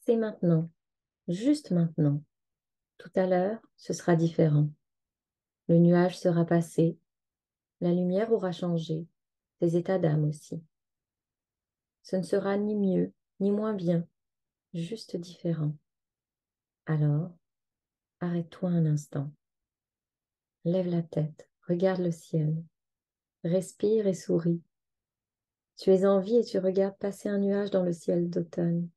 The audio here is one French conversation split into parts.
C'est maintenant, juste maintenant. Tout à l'heure, ce sera différent. Le nuage sera passé, la lumière aura changé, tes états d'âme aussi. Ce ne sera ni mieux, ni moins bien, juste différent. Alors, arrête-toi un instant. Lève la tête, regarde le ciel, respire et souris. Tu es en vie et tu regardes passer un nuage dans le ciel d'automne.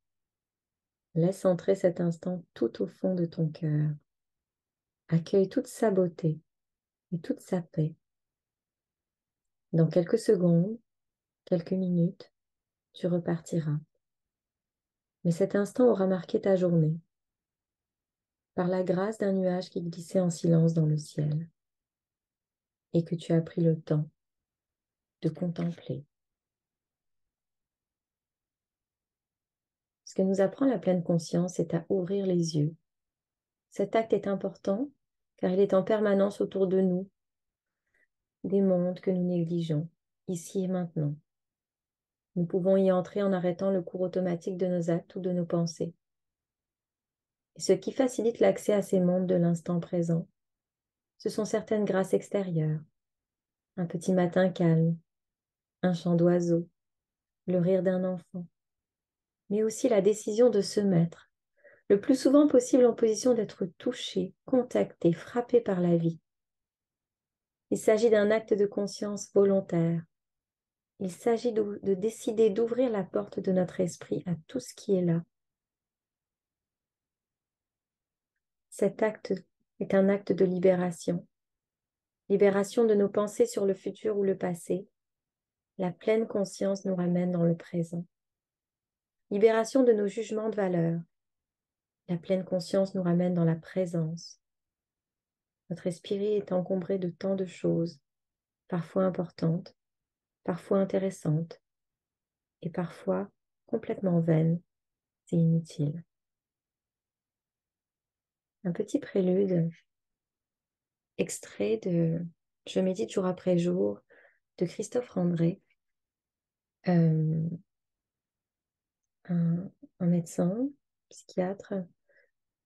Laisse entrer cet instant tout au fond de ton cœur. Accueille toute sa beauté et toute sa paix. Dans quelques secondes, quelques minutes, tu repartiras. Mais cet instant aura marqué ta journée, par la grâce d'un nuage qui glissait en silence dans le ciel, et que tu as pris le temps de contempler. Ce que nous apprend la pleine conscience, c'est à ouvrir les yeux. Cet acte est important, car il est en permanence autour de nous, des mondes que nous négligeons, ici et maintenant. Nous pouvons y entrer en arrêtant le cours automatique de nos actes ou de nos pensées. Et ce qui facilite l'accès à ces mondes de l'instant présent, ce sont certaines grâces extérieures. Un petit matin calme, un chant d'oiseau, le rire d'un enfant, mais aussi la décision de se mettre, le plus souvent possible en position d'être touché, contacté, frappé par la vie. Il s'agit d'un acte de conscience volontaire. Il s'agit de décider d'ouvrir la porte de notre esprit à tout ce qui est là. Cet acte est un acte de libération. Libération de nos pensées sur le futur ou le passé. La pleine conscience nous ramène dans le présent. Libération de nos jugements de valeur. La pleine conscience nous ramène dans la présence. Notre esprit est encombré de tant de choses, parfois importantes, parfois intéressantes, et parfois complètement vaines et inutiles. Un petit prélude, extrait de Je médite jour après jour de Christophe André, euh, un, un médecin, psychiatre,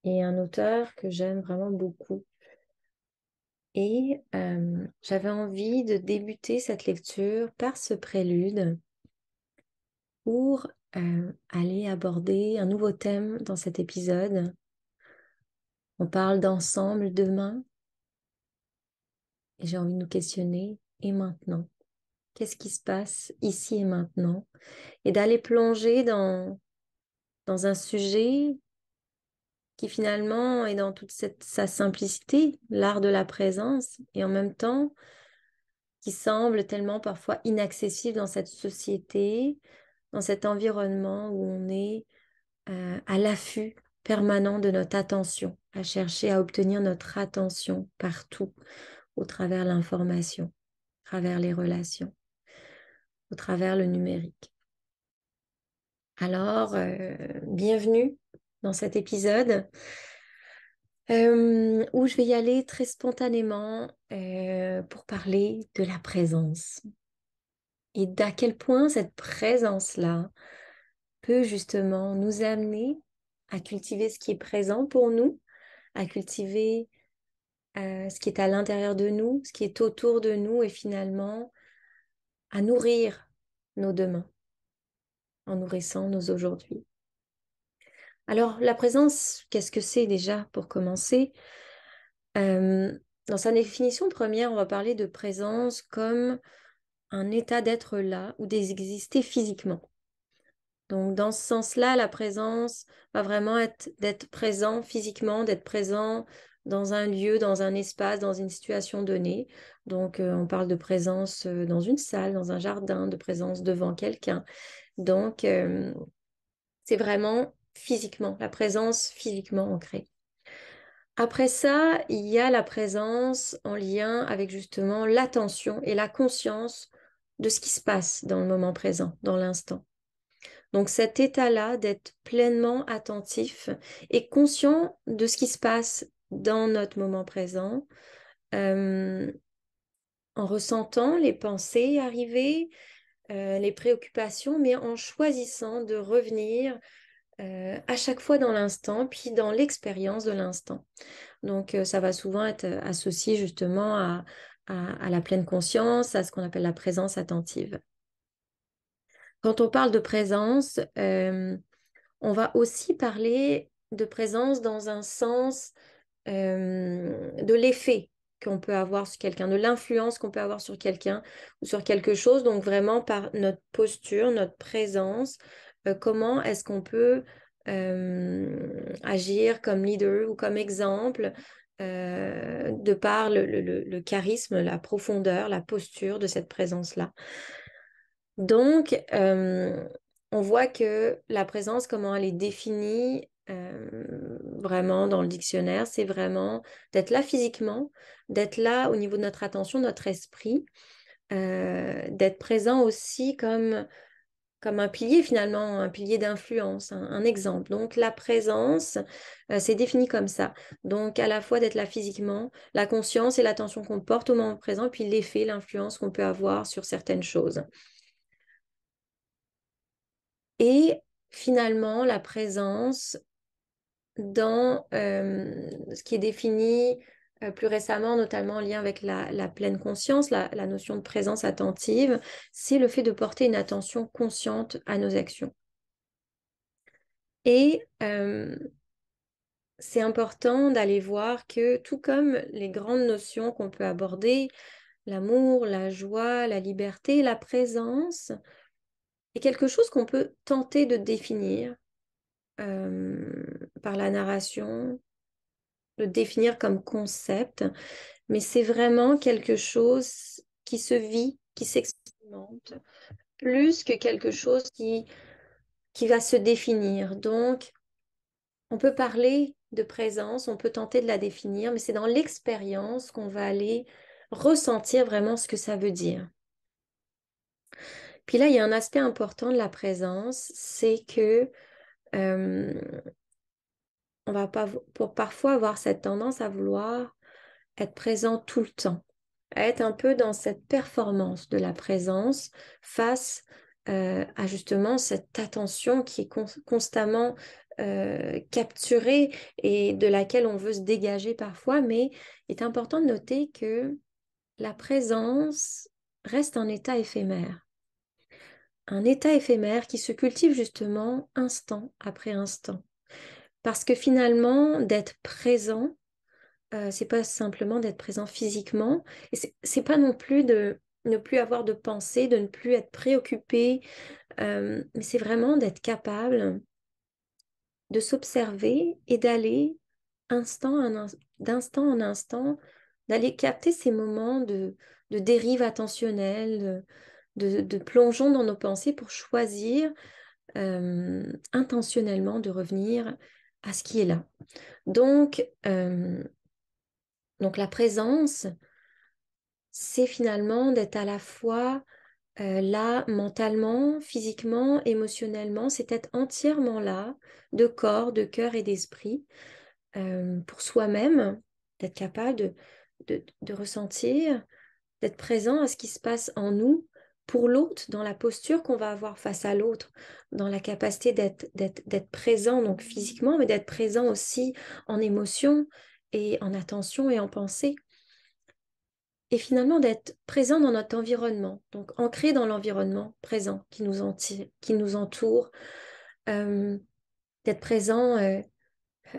et un auteur que j'aime vraiment beaucoup. Et j'avais envie de débuter cette lecture par ce prélude pour aller aborder un nouveau thème dans cet épisode. On parle d'ensemble demain et j'ai envie de nous questionner. Et maintenant? Qu'est-ce qui se passe ici et maintenant? Et d'aller plonger dans un sujet qui finalement est dans toute sa simplicité, l'art de la présence, et en même temps qui semble tellement parfois inaccessible dans cette société, dans cet environnement où on est à l'affût permanent de notre attention, à chercher à obtenir notre attention partout, au travers l'information, au travers les relations, au travers le numérique. Alors, bienvenue dans cet épisode où je vais y aller très spontanément pour parler de la présence et d'à quel point cette présence-là peut justement nous amener à cultiver ce qui est présent pour nous, à cultiver ce qui est à l'intérieur de nous, ce qui est autour de nous et finalement à nourrir nos demain en nourrissant nos aujourd'hui. Alors, la présence, qu'est-ce que c'est déjà pour commencer? Euh, Dans sa définition première, on va parler de présence comme un état d'être là ou d'exister physiquement. Donc, dans ce sens-là, la présence va vraiment être d'être présent physiquement, d'être présent dans un lieu, dans un espace, dans une situation donnée. Donc, on parle de présence dans une salle, dans un jardin, de présence devant quelqu'un. Donc, c'est vraiment physiquement, la présence physiquement ancrée. Après ça, il y a la présence en lien avec justement l'attention et la conscience de ce qui se passe dans le moment présent, dans l'instant. Donc cet état-là d'être pleinement attentif et conscient de ce qui se passe dans notre moment présent, euh, en ressentant les pensées arriver, les préoccupations, mais en choisissant de revenir à chaque fois dans l'instant, puis dans l'expérience de l'instant. Donc, ça va souvent être associé justement à la pleine conscience, à ce qu'on appelle la présence attentive. Quand on parle de présence, on va aussi parler de présence dans un sens de l'effet qu'on peut avoir sur quelqu'un, de l'influence qu'on peut avoir sur quelqu'un ou sur quelque chose. Donc vraiment par notre posture, notre présence, comment est-ce qu'on peut agir comme leader ou comme exemple de par le charisme, la profondeur, la posture de cette présence-là. Donc, on voit que la présence, comment elle est définie vraiment dans le dictionnaire, c'est vraiment d'être là physiquement, d'être là au niveau de notre attention, notre esprit, d'être présent aussi comme un pilier finalement, un pilier d'influence, un exemple. Donc, la présence, c'est défini comme ça. Donc, à la fois d'être là physiquement, la conscience et l'attention qu'on porte au moment présent, puis l'effet, l'influence qu'on peut avoir sur certaines choses. Et finalement, la présence dans ce qui est défini plus récemment, notamment en lien avec la pleine conscience, la notion de présence attentive, c'est le fait de porter une attention consciente à nos actions. Et c'est important d'aller voir que tout comme les grandes notions qu'on peut aborder, l'amour, la joie, la liberté, la présence, est quelque chose qu'on peut tenter de définir par la narration, le définir comme concept, mais c'est vraiment quelque chose qui se vit, qui s'expérimente, plus que quelque chose qui va se définir. Donc, on peut parler de présence, on peut tenter de la définir, mais c'est dans l'expérience qu'on va aller ressentir vraiment ce que ça veut dire. Puis là, il y a un aspect important de la présence, c'est que on va pas, pour parfois avoir cette tendance à vouloir être présent tout le temps, à être un peu dans cette performance de la présence face à justement cette attention qui est constamment capturée et de laquelle on veut se dégager parfois, mais il est important de noter que la présence reste un état éphémère qui se cultive justement instant après instant. Parce que finalement, d'être présent, c'est pas simplement d'être présent physiquement, et c'est pas non plus de ne plus avoir de pensée, de ne plus être préoccupé, mais c'est vraiment d'être capable de s'observer et d'aller d'instant en instant, d'aller capter ces moments de dérive attentionnelle, de plongeon dans nos pensées pour choisir intentionnellement de revenir à ce qui est là. Donc, donc la présence, c'est finalement d'être à la fois là mentalement, physiquement, émotionnellement, c'est être entièrement là, de corps, de cœur et d'esprit, pour soi-même, d'être capable de ressentir, d'être présent à ce qui se passe en nous, pour l'autre, dans la posture qu'on va avoir face à l'autre, dans la capacité d'être présent, donc physiquement, mais d'être présent aussi en émotion et en attention et en pensée et finalement d'être présent dans notre environnement, donc ancré dans l'environnement présent qui nous entoure, euh, d'être présent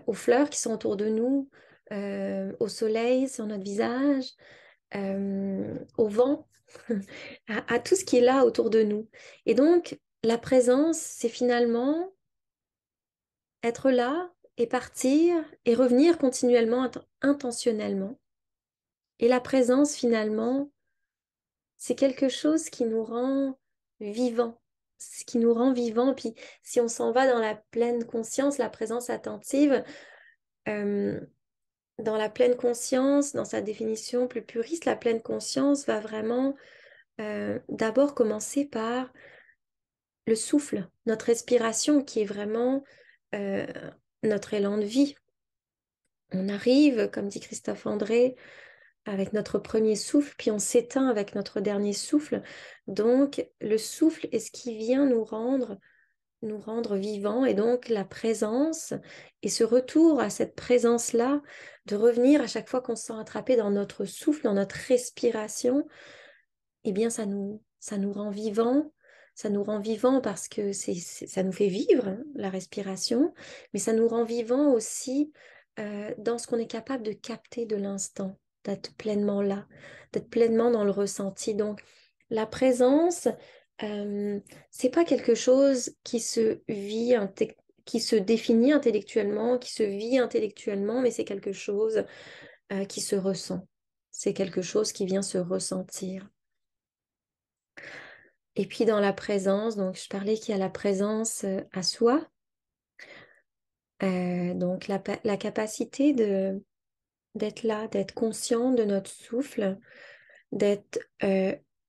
aux fleurs qui sont autour de nous, au soleil sur notre visage, au vent, à tout ce qui est là autour de nous. Et donc, la présence, c'est finalement être là et partir et revenir continuellement, intentionnellement. Et la présence, finalement, c'est quelque chose qui nous rend vivants, ce qui nous rend vivants. Puis si on s'en va dans la pleine conscience, la présence attentive, euh, dans la pleine conscience, dans sa définition plus puriste, la pleine conscience va vraiment d'abord commencer par le souffle, notre respiration qui est vraiment euh, notre élan de vie. On arrive, comme dit Christophe André, avec notre premier souffle, puis on s'éteint avec notre dernier souffle. Donc, le souffle est ce qui vient nous rendre nous rendre vivants. Et donc la présence et ce retour à cette présence-là, de revenir à chaque fois qu'on se sent attrapé dans notre souffle, dans notre respiration, eh bien ça nous rend vivants. Ça nous rend vivants parce que ça nous fait vivre, hein, la respiration, mais ça nous rend vivants aussi dans ce qu'on est capable de capter de l'instant, d'être pleinement là, d'être pleinement dans le ressenti. Donc, la présence, c'est pas quelque chose qui se vit, qui se définit intellectuellement, qui se vit intellectuellement, mais c'est quelque chose qui se ressent. C'est quelque chose qui vient se ressentir. Et puis dans la présence, donc je parlais qu'il y a la présence à soi, donc la capacité d'être là, d'être conscient de notre souffle, d'être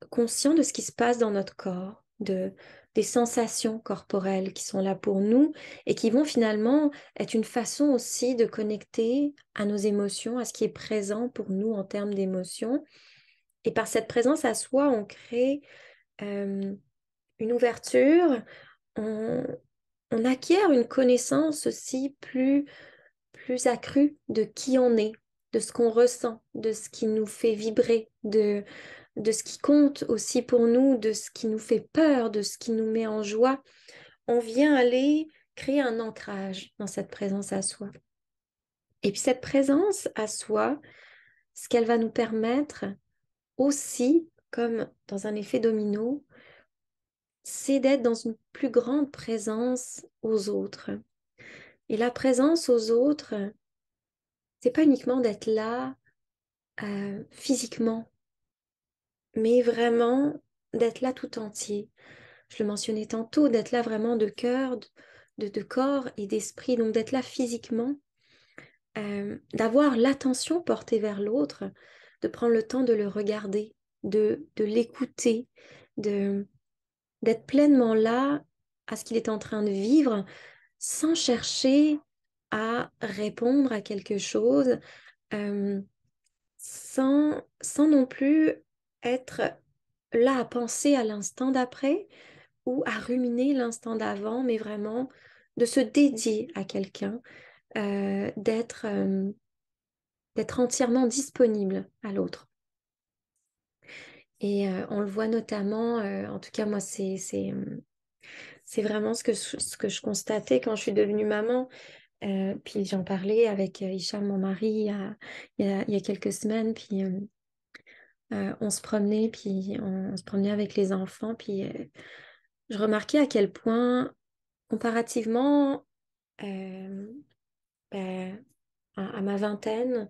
conscient de ce qui se passe dans notre corps, des sensations corporelles qui sont là pour nous et qui vont finalement être une façon aussi de connecter à nos émotions, à ce qui est présent pour nous en termes d'émotions. Et par cette présence à soi, on crée une ouverture, on, on acquiert une connaissance aussi plus accrue de qui on est, de ce qu'on ressent, de ce qui nous fait vibrer, de ce qui compte aussi pour nous, de ce qui nous fait peur, de ce qui nous met en joie. On vient aller créer un ancrage dans cette présence à soi. Et puis cette présence à soi, ce qu'elle va nous permettre aussi, comme dans un effet domino, c'est d'être dans une plus grande présence aux autres. Et la présence aux autres, c'est pas uniquement d'être là physiquement, mais vraiment d'être là tout entier. Je le mentionnais tantôt, d'être là vraiment de cœur, de corps et d'esprit, donc d'être là physiquement, d'avoir l'attention portée vers l'autre, de prendre le temps de le regarder, de l'écouter, de, d'être pleinement là à ce qu'il est en train de vivre sans chercher à répondre à quelque chose, euh, sans non plus être là à penser à l'instant d'après ou à ruminer l'instant d'avant, mais vraiment de se dédier à quelqu'un, d'être entièrement disponible à l'autre. Et on le voit notamment, en tout cas moi c'est vraiment ce que je constatais quand je suis devenue maman. Puis j'en parlais avec Hicham, mon mari, il y a quelques semaines. Puis on se promenait, puis on se promenait avec les enfants. Puis je remarquais à quel point, comparativement euh, ben, à ma vingtaine,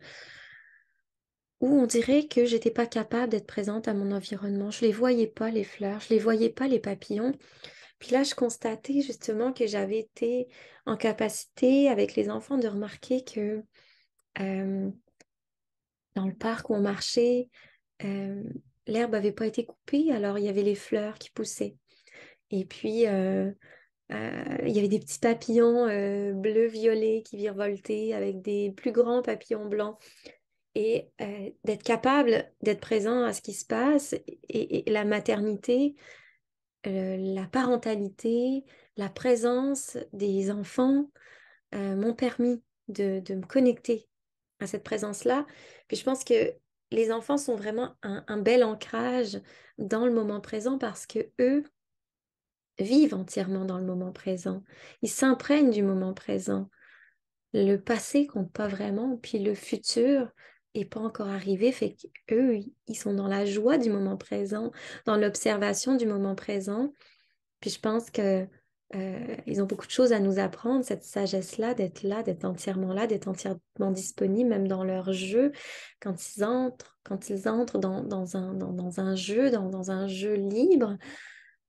où on dirait que j'étais pas capable d'être présente à mon environnement. Je les voyais pas, les fleurs, je les voyais pas, les papillons. Puis là, je constatais justement que j'avais été en capacité avec les enfants de remarquer que euh, dans le parc où on marchait, euh, l'herbe n'avait pas été coupée, alors il y avait les fleurs qui poussaient. Et puis, il y avait des petits papillons bleus-violets qui virevoltaient avec des plus grands papillons blancs. Et d'être capable d'être présent à ce qui se passe et la maternité, la parentalité, la présence des enfants m'ont permis de me connecter à cette présence-là. Puis je pense que les enfants sont vraiment un bel ancrage dans le moment présent parce que eux vivent entièrement dans le moment présent. Ils s'imprègnent du moment présent. Le passé compte pas vraiment, puis le futur est pas encore arrivé, fait qu'eux, ils sont dans la joie du moment présent, dans l'observation du moment présent. Puis je pense que ils ont beaucoup de choses à nous apprendre, cette sagesse-là, d'être là, d'être entièrement là, d'être entièrement disponible, même dans leur jeu, quand ils entrent dans un jeu, dans un jeu libre,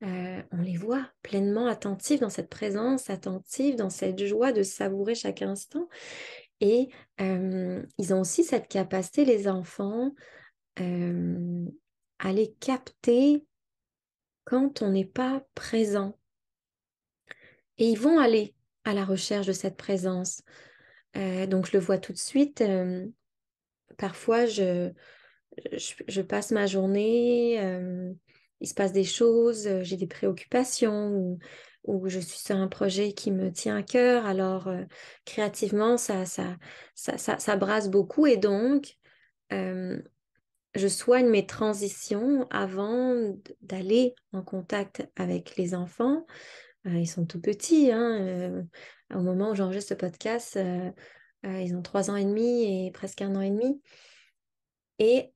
on les voit pleinement attentifs dans cette présence, attentifs dans cette joie de savourer chaque instant. Et ils ont aussi cette capacité, les enfants, euh, à les capter quand on n'est pas présent. Et ils vont aller à la recherche de cette présence. Donc, je le vois tout de suite. Parfois, je passe ma journée, il se passe des choses, j'ai des préoccupations, ou je suis sur un projet qui me tient à cœur, alors créativement, ça brasse beaucoup et donc euh, je soigne mes transitions avant d'aller en contact avec les enfants. Ils sont tout petits, hein, au moment où j'enregistre ce podcast, ils ont 3 ans et demi et presque 1 an et demi. Et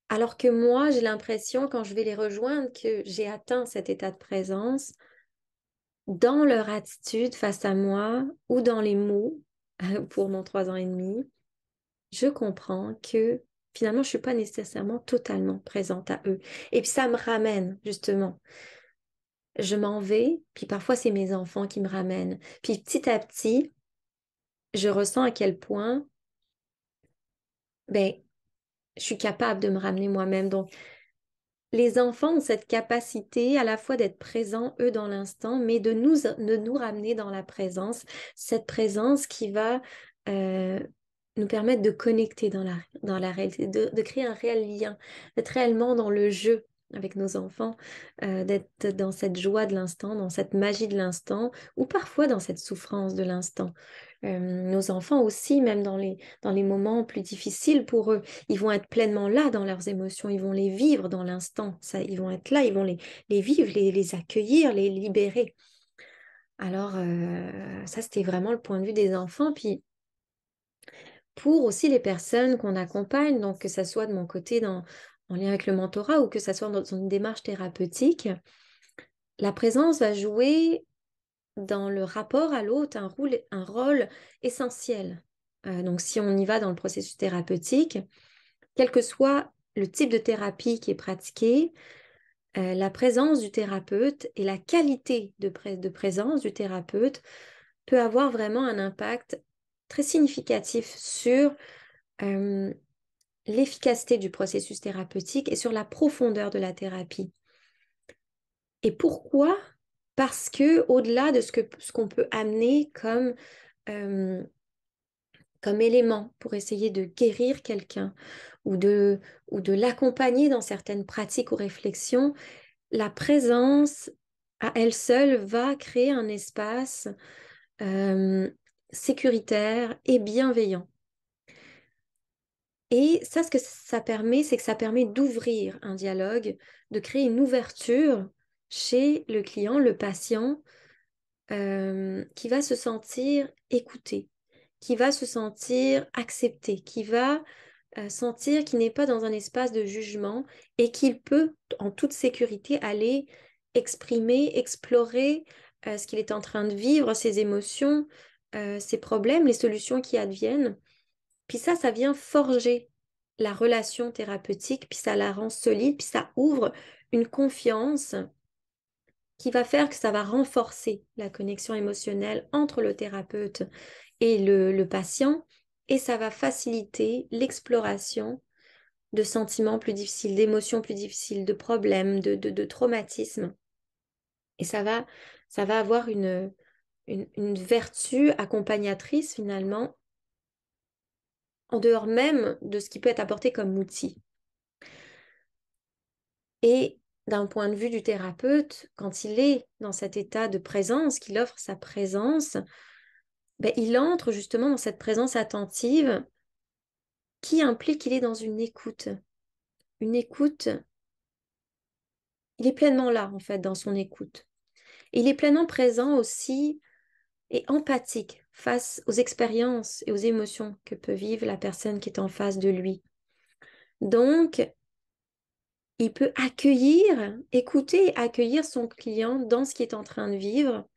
alors que moi, j'ai l'impression, quand je vais les rejoindre, que j'ai atteint cet état de présence dans leur attitude face à moi ou dans les mots pour mon 3 ans et demi. Je comprends que finalement, je ne suis pas nécessairement totalement présente à eux. Et puis ça me ramène, justement. Je m'en vais, puis parfois c'est mes enfants qui me ramènent. Puis petit à petit, je ressens à quel point ben, je suis capable de me ramener moi-même. Donc, les enfants ont cette capacité à la fois d'être présents, eux, dans l'instant, mais de nous ramener dans la présence, cette présence qui va euh, nous permettre de connecter dans la réalité, de créer un réel lien, d'être réellement dans le jeu avec nos enfants, d'être dans cette joie de l'instant, dans cette magie de l'instant, ou parfois dans cette souffrance de l'instant. Nos enfants aussi, même dans les moments plus difficiles pour eux, ils vont être pleinement là dans leurs émotions, ils vont les vivre dans l'instant, ça, ils vont être là, ils vont les vivre, les accueillir, les libérer. Alors, ça, c'était vraiment le point de vue des enfants. Puis, pour aussi les personnes qu'on accompagne, donc que ça soit de mon côté en lien avec le mentorat ou que ça soit dans une démarche thérapeutique, la présence va jouer dans le rapport à l'autre un rôle essentiel. Donc, si on y va dans le processus thérapeutique, quel que soit le type de thérapie qui est pratiquée, la présence du thérapeute et la qualité de présence du thérapeute peut avoir vraiment un impact très significatif sur euh, l'efficacité du processus thérapeutique et sur la profondeur de la thérapie. Et pourquoi? Parce que au-delà de ce qu'on peut amener euh, comme élément pour essayer de guérir quelqu'un ou de l'accompagner dans certaines pratiques ou réflexions, la présence à elle seule va créer un espace sécuritaire et bienveillant. Et ça, ce que ça permet, c'est que ça permet d'ouvrir un dialogue, de créer une ouverture chez le client, le patient, qui va se sentir écouté, qui va se sentir accepté, qui va sentir qu'il n'est pas dans un espace de jugement et qu'il peut, en toute sécurité, aller exprimer, explorer ce qu'il est en train de vivre, ses émotions, ses problèmes, les solutions qui adviennent. Puis ça vient forger la relation thérapeutique, puis ça la rend solide, puis ça ouvre une confiance qui va faire que ça va renforcer la connexion émotionnelle entre le thérapeute et le patient, et ça va faciliter l'exploration de sentiments plus difficiles, d'émotions plus difficiles, de problèmes, de traumatismes. Et ça va avoir une vertu accompagnatrice finalement, en dehors même de ce qui peut être apporté comme outil. Et d'un point de vue du thérapeute, quand il est dans cet état de présence, qu'il offre sa présence, ben, il entre justement dans cette présence attentive qui implique qu'il est dans une écoute. Une écoute, il est pleinement là en fait dans son écoute. Et il est pleinement présent aussi et empathique face aux expériences et aux émotions que peut vivre la personne qui est en face de lui. Donc, il peut accueillir, écouter et accueillir son client dans ce qu'il est en train de vivre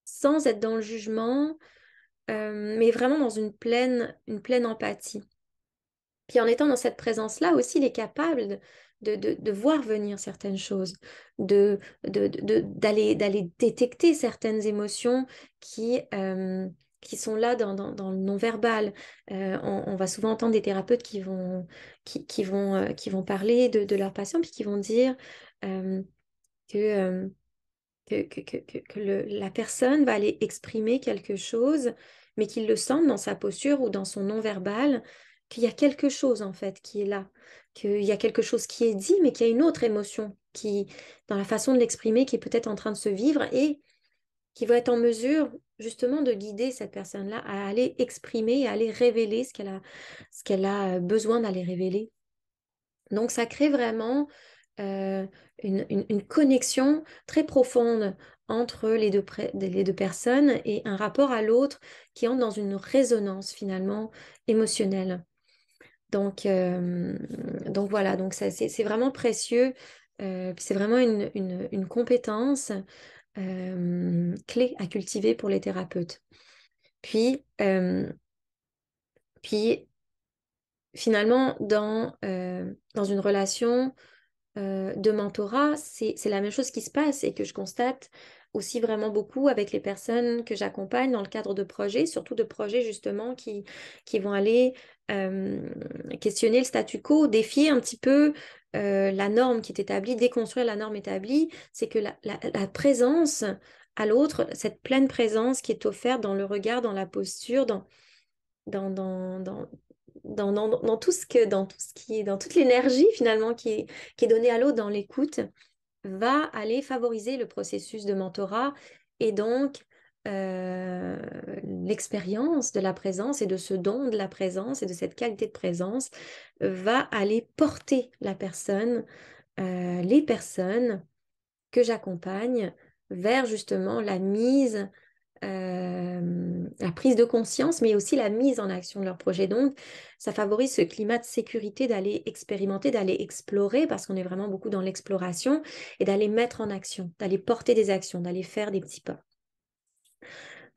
sans être dans le jugement, mais vraiment dans une pleine empathie. Puis en étant dans cette présence-là aussi, il est capable de voir venir certaines choses, d'aller détecter certaines émotions qui sont là dans le non-verbal. On va souvent entendre des thérapeutes qui vont parler de leurs patients, puis qui vont dire euh, que, euh, que la personne va aller exprimer quelque chose, mais qu'il le sente dans sa posture ou dans son non-verbal, qu'il y a quelque chose en fait qui est là, qu'il y a quelque chose qui est dit, mais qu'il y a une autre émotion dans la façon de l'exprimer, qui est peut-être en train de se vivre et qui va être en mesure justement de guider cette personne-là à aller exprimer, à aller révéler ce qu'elle a besoin d'aller révéler. Donc, ça crée vraiment euh, une connexion très profonde entre les deux personnes et un rapport à l'autre qui entre dans une résonance finalement émotionnelle. Donc voilà, donc c'est vraiment précieux, puis c'est vraiment une compétence clé à cultiver pour les thérapeutes. Puis, puis finalement, dans une relation de mentorat, c'est la même chose qui se passe et que je constate aussi vraiment beaucoup avec les personnes que j'accompagne dans le cadre de projets, surtout de projets justement qui vont aller euh, questionner le statu quo, défier un petit peu la norme qui est établie, déconstruire la norme établie, c'est que la présence à l'autre, cette pleine présence qui est offerte dans le regard, dans la posture, dans, dans, dans, dans tout ce qui est, dans toute l'énergie finalement qui est donnée à l'autre dans l'écoute, va aller favoriser le processus de mentorat et donc l'expérience de la présence et de ce don de la présence et de cette qualité de présence va aller porter la personne, les personnes que j'accompagne vers justement la prise de conscience, mais aussi la mise en action de leur projet. Donc, ça favorise ce climat de sécurité d'aller expérimenter, d'aller explorer, parce qu'on est vraiment beaucoup dans l'exploration, et d'aller mettre en action, d'aller porter des actions, d'aller faire des petits pas.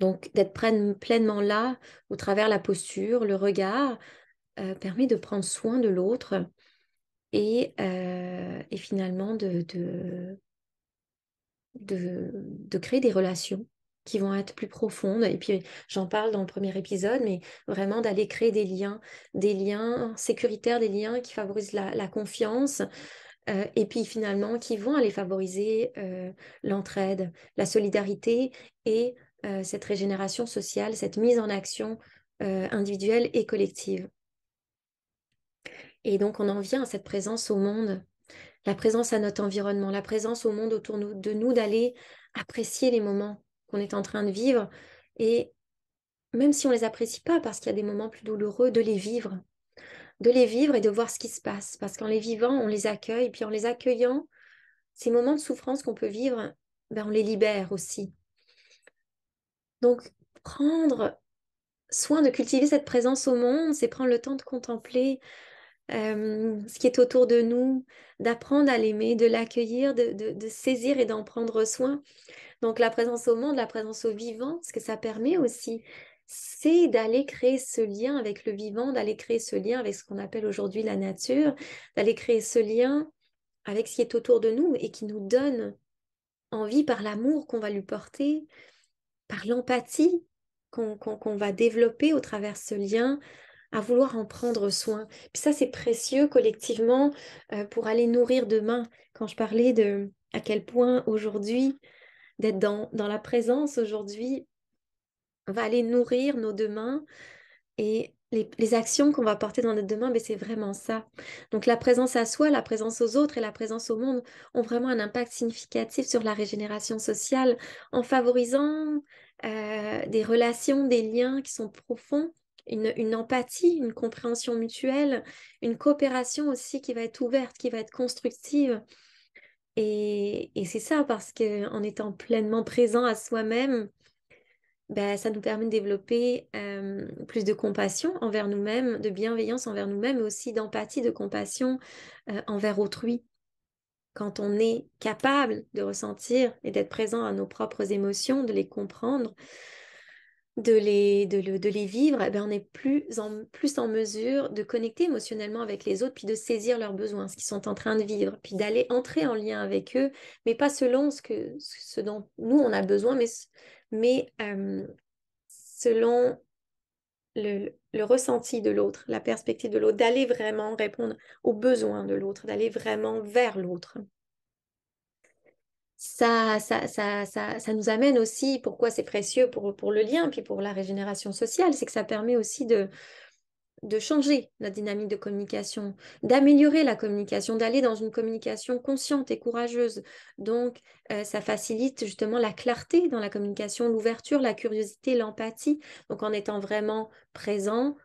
Donc, d'être pleinement là, au travers la posture, le regard, permet de prendre soin de l'autre et finalement de créer des relations qui vont être plus profondes. Et puis, j'en parle dans le premier épisode, mais vraiment d'aller créer des liens sécuritaires, des liens qui favorisent la confiance, et puis finalement qui vont aller favoriser l'entraide, la solidarité et cette régénération sociale, cette mise en action individuelle et collective. Et donc, on en vient à cette présence au monde, la présence à notre environnement, la présence au monde autour de nous, d'aller apprécier les moments qu'on est en train de vivre et même si on ne les apprécie pas parce qu'il y a des moments plus douloureux, de les vivre et de voir ce qui se passe parce qu'en les vivant, on les accueille et puis en les accueillant, ces moments de souffrance qu'on peut vivre, ben, on les libère aussi. Donc, prendre soin de cultiver cette présence au monde, c'est prendre le temps de contempler ce qui est autour de nous, d'apprendre à l'aimer, de l'accueillir, de saisir et d'en prendre soin. Donc la présence au monde, la présence au vivant, ce que ça permet aussi, c'est d'aller créer ce lien avec le vivant, d'aller créer ce lien avec ce qu'on appelle aujourd'hui la nature, d'aller créer ce lien avec ce qui est autour de nous et qui nous donne envie par l'amour qu'on va lui porter, par l'empathie qu'on va développer au travers de ce lien, à vouloir en prendre soin. Puis ça, c'est précieux collectivement pour aller nourrir demain. Quand je parlais de à quel point aujourd'hui, d'être dans la présence aujourd'hui, va aller nourrir nos demain et les actions qu'on va porter dans notre demain, ben, c'est vraiment ça. Donc la présence à soi, la présence aux autres et la présence au monde ont vraiment un impact significatif sur la régénération sociale en favorisant des relations, des liens qui sont profonds, une empathie, une compréhension mutuelle, une coopération aussi qui va être ouverte, qui va être constructive. Et c'est ça parce qu'en étant pleinement présent à soi-même, ben, ça nous permet de développer plus de compassion envers nous-mêmes, de bienveillance envers nous-mêmes, mais aussi d'empathie, de compassion envers autrui. Quand on est capable de ressentir et d'être présent à nos propres émotions, de les comprendre, de les vivre, eh ben, on est plus en mesure de connecter émotionnellement avec les autres, puis de saisir leurs besoins, ce qu'ils sont en train de vivre, puis d'aller entrer en lien avec eux, mais pas selon ce dont nous, on a besoin, mais selon le ressenti de l'autre, la perspective de l'autre, d'aller vraiment répondre aux besoins de l'autre, d'aller vraiment vers l'autre. Ça nous amène aussi, pourquoi c'est précieux pour le lien, puis pour la régénération sociale, c'est que ça permet aussi de changer notre dynamique de communication, d'améliorer la communication, d'aller dans une communication consciente et courageuse. Donc, ça facilite justement la clarté dans la communication, l'ouverture, la curiosité, l'empathie. Donc, en étant vraiment présent,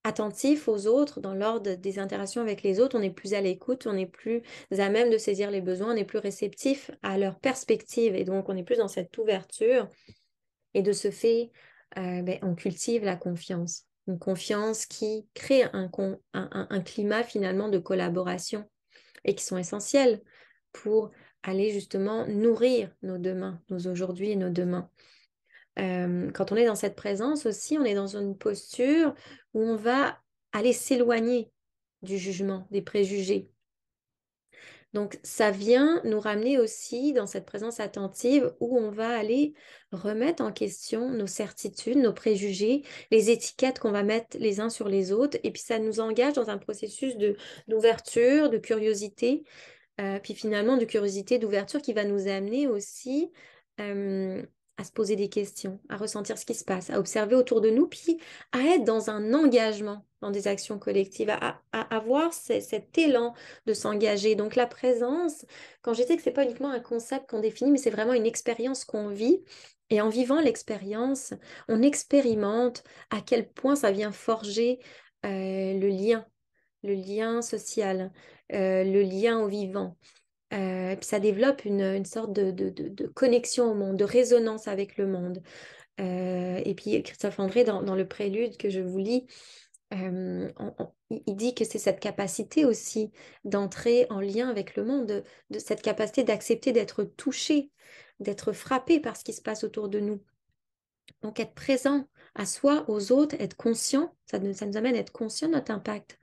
attentif aux autres, dans l'ordre des interactions avec les autres, on est plus à l'écoute, on est plus à même de saisir les besoins, on est plus réceptif à leur perspective et donc on est plus dans cette ouverture et de ce fait, on cultive la confiance. Une confiance qui crée un climat finalement de collaboration et qui sont essentiels pour aller justement nourrir nos demain, nos aujourd'hui et nos demain. Quand on est dans cette présence aussi, on est dans une posture où on va aller s'éloigner du jugement, des préjugés. Donc, ça vient nous ramener aussi dans cette présence attentive où on va aller remettre en question nos certitudes, nos préjugés, les étiquettes qu'on va mettre les uns sur les autres. Et puis, ça nous engage dans un processus d'ouverture, de curiosité, puis finalement de curiosité, d'ouverture qui va nous amener aussi euh, à se poser des questions, à ressentir ce qui se passe, à observer autour de nous, puis à être dans un engagement dans des actions collectives, à avoir cet élan de s'engager. Donc la présence, quand je dis que c'est pas uniquement un concept qu'on définit, mais c'est vraiment une expérience qu'on vit. Et en vivant l'expérience, on expérimente à quel point ça vient forger le lien social, le lien au vivant. Puis ça développe une sorte de connexion au monde, de résonance avec le monde. Et puis Christophe André, dans le prélude que je vous lis, il dit que c'est cette capacité aussi d'entrer en lien avec le monde, de cette capacité d'accepter d'être touché, d'être frappé par ce qui se passe autour de nous. Donc être présent à soi, aux autres, être conscient, ça nous amène à être conscient de notre impact.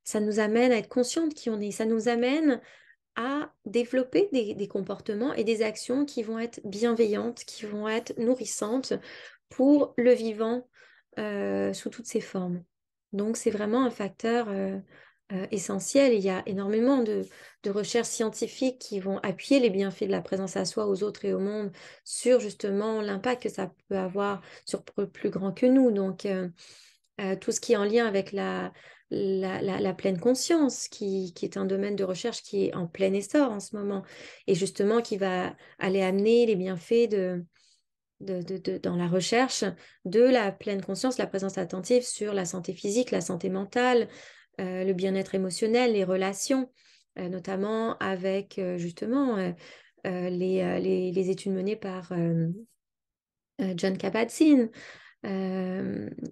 Ça nous amène à être conscient de qui on est. Ça nous amène à développer des comportements et des actions qui vont être bienveillantes, qui vont être nourrissantes pour le vivant sous toutes ses formes. Donc c'est vraiment un facteur essentiel. Il y a énormément de recherches scientifiques qui vont appuyer les bienfaits de la présence à soi, aux autres et au monde sur justement l'impact que ça peut avoir sur plus grand que nous. Donc tout ce qui est en lien avec la pleine conscience, qui est un domaine de recherche qui est en plein essor en ce moment, et justement qui va aller amener les bienfaits dans la recherche de la pleine conscience, la présence attentive sur la santé physique, la santé mentale, le bien-être émotionnel, les relations, notamment avec justement les études menées par John Kabat-Zinn.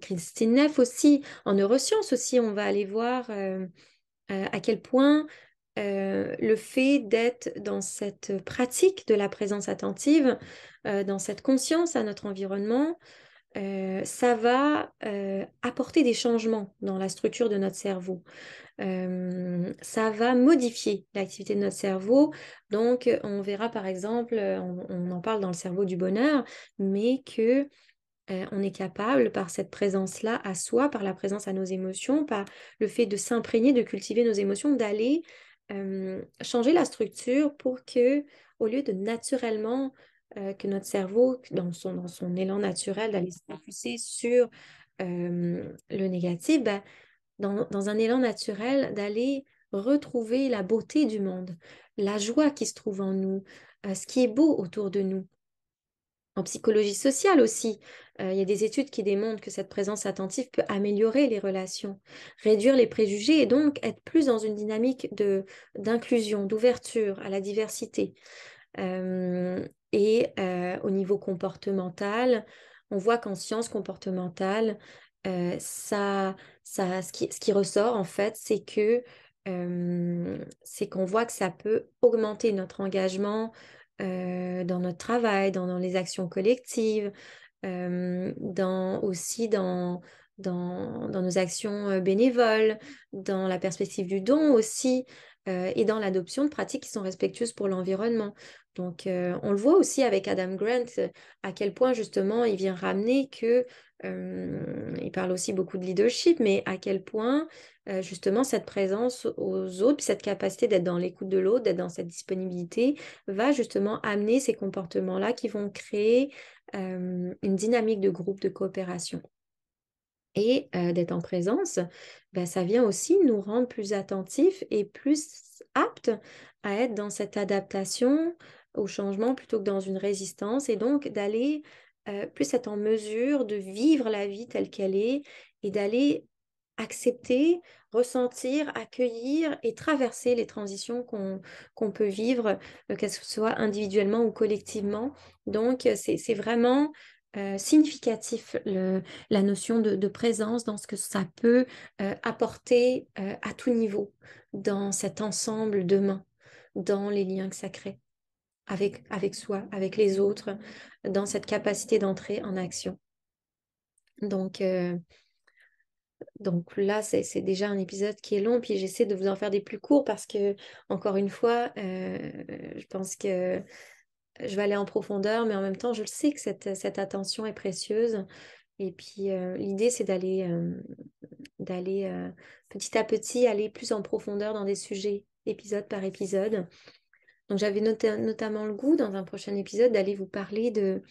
Christine Neff aussi, en neurosciences aussi, on va aller voir à quel point le fait d'être dans cette pratique de la présence attentive, dans cette conscience à notre environnement, ça va apporter des changements dans la structure de notre cerveau. Ça va modifier l'activité de notre cerveau. Donc, on verra par exemple, on en parle dans le cerveau du bonheur, mais que on est capable, par cette présence-là à soi, par la présence à nos émotions, par le fait de s'imprégner, de cultiver nos émotions, d'aller changer la structure pour que, au lieu de naturellement que notre cerveau, dans son élan naturel, d'aller se focuser sur le négatif, ben, dans un élan naturel, d'aller retrouver la beauté du monde, la joie qui se trouve en nous, ce qui est beau autour de nous. En psychologie sociale aussi, il y a des études qui démontrent que cette présence attentive peut améliorer les relations, réduire les préjugés et donc être plus dans une dynamique d'inclusion, d'ouverture à la diversité. Au niveau comportemental, on voit qu'en sciences comportementales, ce qui ressort en fait, c'est qu'on voit que ça peut augmenter notre engagement dans notre travail, dans les actions collectives, aussi dans nos actions bénévoles, dans la perspective du don aussi, et dans l'adoption de pratiques qui sont respectueuses pour l'environnement. Donc, on le voit aussi avec Adam Grant, à quel point justement il vient ramener il parle aussi beaucoup de leadership, mais à quel point justement cette présence aux autres, puis cette capacité d'être dans l'écoute de l'autre, d'être dans cette disponibilité, va justement amener ces comportements-là qui vont créer une dynamique de groupe, de coopération. Et d'être en présence, ben, ça vient aussi nous rendre plus attentifs et plus aptes à être dans cette adaptation au changement plutôt que dans une résistance, et donc d'aller plus être en mesure de vivre la vie telle qu'elle est et d'aller accepter, ressentir, accueillir et traverser les transitions qu'on peut vivre, que ce soit individuellement ou collectivement. Donc, c'est vraiment significatif la notion de présence dans ce que ça peut apporter à tout niveau, dans cet ensemble d'humains, dans les liens que ça crée avec soi, avec les autres, dans cette capacité d'entrer en action. Donc, donc là, c'est déjà un épisode qui est long, puis j'essaie de vous en faire des plus courts parce que, encore une fois, je pense que je vais aller en profondeur, mais en même temps, je le sais que cette attention est précieuse. Et puis, l'idée, c'est d'aller petit à petit aller plus en profondeur dans des sujets, épisode par épisode. Donc, j'avais notamment le goût, dans un prochain épisode, d'aller vous parler de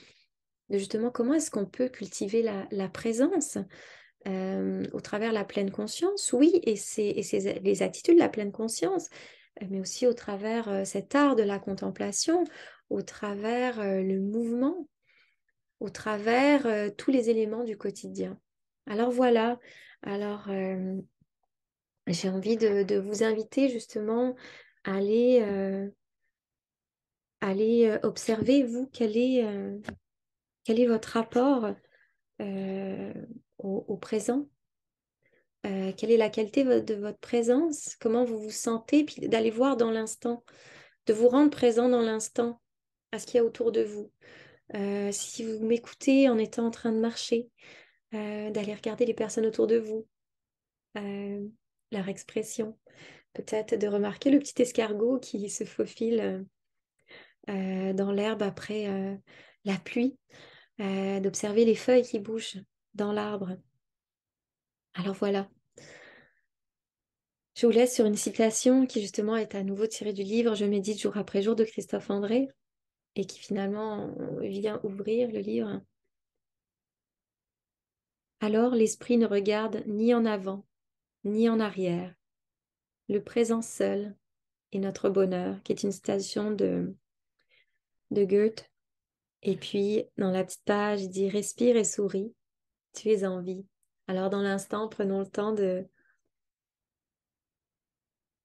justement comment est-ce qu'on peut cultiver la présence au travers la pleine conscience, oui, les attitudes de la pleine conscience, mais aussi au travers cet art de la contemplation, au travers le mouvement, au travers tous les éléments du quotidien. Alors voilà, alors j'ai envie de vous inviter justement à aller observer, vous, quel est votre rapport euh, au présent. Quelle est la qualité de votre présence, comment vous vous sentez, puis d'aller voir dans l'instant, de vous rendre présent dans l'instant, à ce qu'il y a autour de vous. Si vous m'écoutez en étant en train de marcher, d'aller regarder les personnes autour de vous, euh, leur expression, peut-être de remarquer le petit escargot qui se faufile dans l'herbe après la pluie, d'observer les feuilles qui bougent dans l'arbre. Alors voilà. Je vous laisse sur une citation qui justement est à nouveau tirée du livre Je médite jour après jour de Christophe André et qui finalement vient ouvrir le livre. Alors l'esprit ne regarde ni en avant ni en arrière. Le présent seul est notre bonheur, qui est une citation de Goethe. Et puis dans la petite page, il dit respire et souris, tu es en vie. Alors dans l'instant, prenons le temps de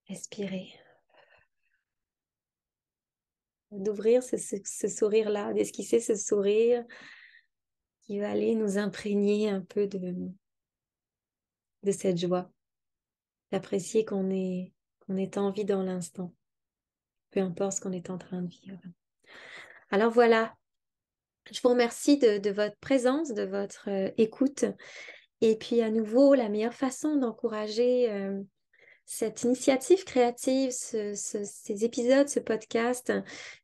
respirer, d'ouvrir ce sourire-là, d'esquisser ce sourire qui va aller nous imprégner un peu de cette joie, d'apprécier qu'on est en vie dans l'instant, peu importe ce qu'on est en train de vivre. Alors voilà, je vous remercie de votre présence, de votre écoute. Et puis à nouveau, la meilleure façon d'encourager cette initiative créative, ces épisodes, ce podcast,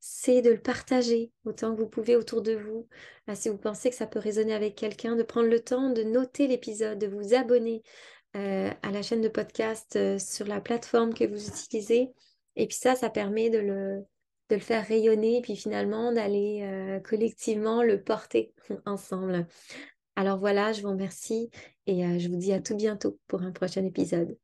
c'est de le partager autant que vous pouvez autour de vous. Si vous pensez que ça peut résonner avec quelqu'un, de prendre le temps de noter l'épisode, de vous abonner à la chaîne de podcast sur la plateforme que vous utilisez. Et puis ça permet de le faire rayonner et puis finalement d'aller collectivement le porter ensemble. Alors voilà, je vous remercie et je vous dis à tout bientôt pour un prochain épisode.